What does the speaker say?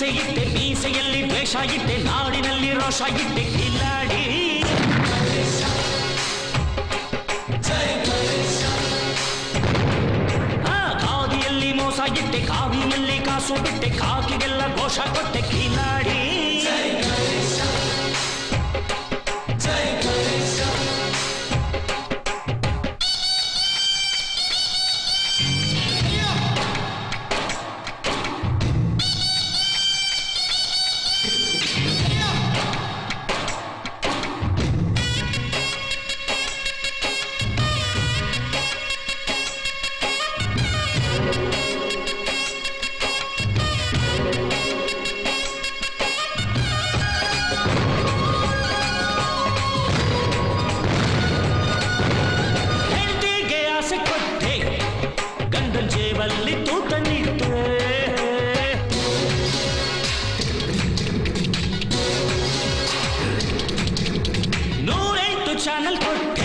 ಮೀಸೆ ಇಟ್ಟೆ ಮೀಸೆಯಲ್ಲಿ ದ್ವೇಷ ಇಟ್ಟೆ ನಾಡಿನಲ್ಲಿ ರೋಷ ಇಟ್ಟೆ ಕಿಲಾಡಿ ಖಾದಿಯಲ್ಲಿ ಮೋಸ ಇಟ್ಟೆ ಕಾವಿಯಲ್ಲಿ ಕಾಸು ಬಿಟ್ಟೆ ಕಾಕಿಗೆಲ್ಲ ಘೋಷ ಕೊಟ್ಟೆ ಕಿಲಾಡಿ ಚಾನಲ್ ಕೊಟ್ಟೆ